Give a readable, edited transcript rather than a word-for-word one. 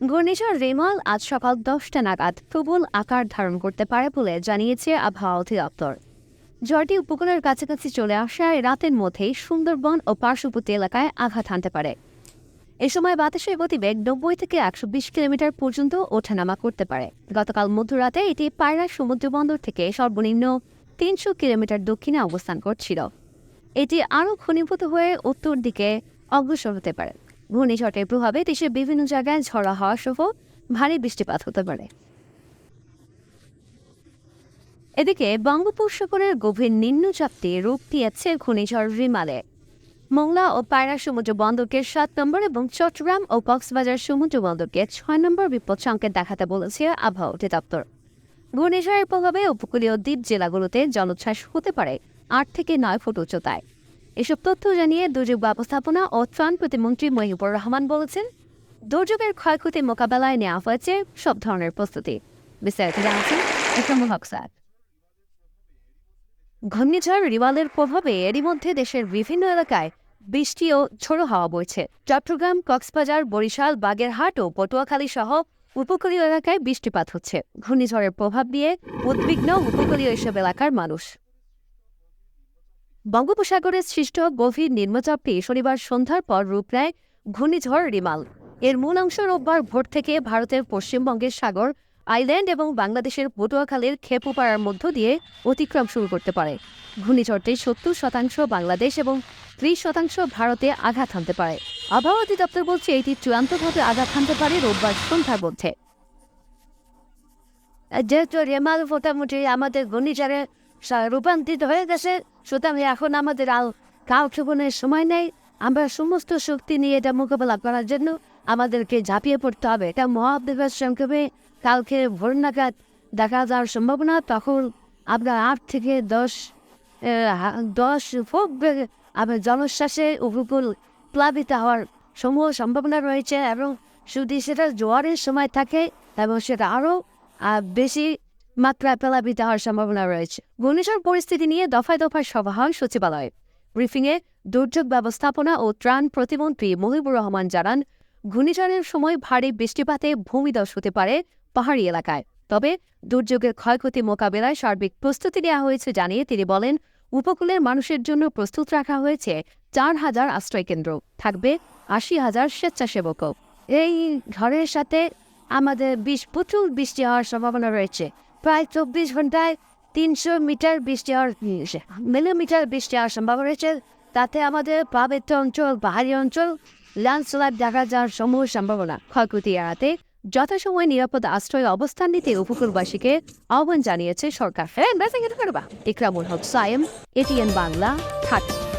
ঘূর্ণিঝড় রেমাল আজ সকাল 10টা নাগাদ প্রবল আকার ধারণ করতে পারে বলে জানিয়েছে আবহাওয়া অধিদপ্তর। ঝড়টি উপকূলের কাছাকাছি চলে আসায় রাতের মধ্যেই সুন্দরবন ও পার্শ্ববর্তী এলাকায় আঘাত হানতে পারে। এ সময় বাতাসের গতিবেগ 90 থেকে 120 কিলোমিটার পর্যন্ত ওঠানামা করতে পারে। গতকাল মধ্যরাতে এটি পায়রা সমুদ্রবন্দর থেকে সর্বনিম্ন 300 কিলোমিটার দক্ষিণে অবস্থান করছিল। এটি আরও ঘনীভূত হয়ে উত্তর দিকে অগ্রসর হতে পারে। ঘূর্ণিঝড়ের প্রভাবে দেশের বিভিন্ন জায়গায় ঝড়ো হাওয়া সহ ভারী বৃষ্টিপাত হতে পারে। এদিকে বঙ্গোপসাগরের গভীর নিম্নচাপটি রূপ দিয়েছে ঘূর্ণিঝড় রিমালে। মোংলা ও পায়রা সমুদ্র বন্দরকে 7 নম্বর এবং চট্টগ্রাম ও কক্সবাজার সমুদ্র বন্দরকে 6 নম্বর বিপদ সংকেত দেখাতে বলেছে আবহাওয়া অধিদপ্তর। ঘূর্ণিঝড়ের প্রভাবে উপকূলীয় দ্বীপ জেলাগুলোতে জলোচ্ছ্বাস হতে পারে 8 থেকে 9 ফুট উচ্চতায়। এসব তথ্য জানিয়ে দুর্যোগ ব্যবস্থাপনা ও ত্রাণ প্রতিমন্ত্রী মহিবুর রহমান বলেছেন, দুর্যোগের ক্ষয়ক্ষতি মোকাবেলায় নেওয়া হয়েছে সব ধরনের প্রস্তুতি। বিস্তারিত জানাচ্ছেন ইকরামুল হক স্যার। ঘূর্ণিঝড় রিমালের প্রভাবে এরই মধ্যে দেশের বিভিন্ন এলাকায় বৃষ্টি ও ঝোড়ো হাওয়া বইছে। চট্টগ্রাম, কক্সবাজার, বরিশাল, বাগেরহাট ও পটুয়াখালী সহ উপকূলীয় এলাকায় বৃষ্টিপাত হচ্ছে। ঘূর্ণিঝড়ের প্রভাব নিয়ে উদ্বিগ্ন উপকূলীয় এসব এলাকার মানুষ। বঙ্গোপসাগরে সৃষ্ট গভীর নিম্নচাপটি শনিবার সন্ধ্যার পর রূপ নেয় ঘূর্ণিঝড় রিমাল। এর মূল অংশ রোববার ভোর থেকে ভারতের পশ্চিমবঙ্গের সাগর, আইল্যান্ড এবং বাংলাদেশের পটুয়াখালীর খেপুপাড়ার মধ্য দিয়ে অতিক্রম শুরু করতে পারে। ঘূর্ণিঝড়টি 70% বাংলাদেশ এবং 30% ভারতে আঘাত হানতে পারে। আবহাওয়া অধিদপ্তর বলছে এটি চূড়ান্তভাবে আঘাত হানতে পারে রোববার সন্ধ্যার মধ্যে। যেহেতু রেমাল মোটামুটি আমাদের ঘূর্ণিঝড়ে রূপান্তরিত হয়ে গেছে, সুতরাং এখন আমাদের আর কাউক্ষেপণের সময় নেই। আমরা সমস্ত শক্তি নিয়ে এটা মোকাবেলা করার জন্য আমাদেরকে ঝাঁপিয়ে পড়তে হবে। এটা মহাবিপদ সংক্ষেপে কালকে ভোর নাগাদ দেখা যাওয়ার সম্ভাবনা। তখন আমরা 8 থেকে 10 ফুট আমরা জলোচ্ছ্বাসে উপকূল প্লাবিত হওয়ার সম্ভাবনা রয়েছে এবং যদি সেটা জোয়ারের সময় থাকে এবং সেটা আরও বেশি মাত্রায় প্লাবিত হওয়ার সম্ভাবনা রয়েছে। ঘূর্ণিঝড় পরিস্থিতি নিয়ে দফায় দফায় সভা হয় সচিবালয়ে। ব্রিফিংয়ে দুর্যোগ ব্যবস্থাপনা ও ত্রাণ প্রতিমন্ত্রী মহিবুর রহমান জানান, ঘূর্ণিঝড়ের সময় ভারী বৃষ্টিপাতে ভূমিধস হতে পারে পাহাড়ি এলাকায়। তবে দুর্যোগের ক্ষয়ক্ষতি মোকাবেলায় সার্বিক প্রস্তুতি নেওয়া হয়েছে জানিয়ে তিনি বলেন, উপকূলের মানুষের জন্য প্রস্তুত রাখা হয়েছে 4,000 আশ্রয়কেন্দ্র, থাকবে 80,000 স্বেচ্ছাসেবকও। এই ঝড়ের সাথে আমাদের প্রচুর বৃষ্টি হওয়ার সম্ভাবনা রয়েছে। প্রায় 24 ঘন্টায় 300 মিটার বৃষ্টি হওয়ার মিলিমিটার বৃষ্টি হওয়ার সম্ভাবনা রয়েছে। তাতে আমাদের পার্বত্য অঞ্চল, পাহাড়ি অঞ্চল ল্যান্ডস্লাইড দেখা যাওয়ার সম্ভাবনা। ক্ষয়ক্ষতি এড়াতে যথাসময়ে নিরাপদ আশ্রয়ে অবস্থান নিতে উপকূলবাসীকে আহ্বান জানিয়েছে সরকার। ইকরামুল হক সায়েম, এটিএন বাংলা, ঢাকা।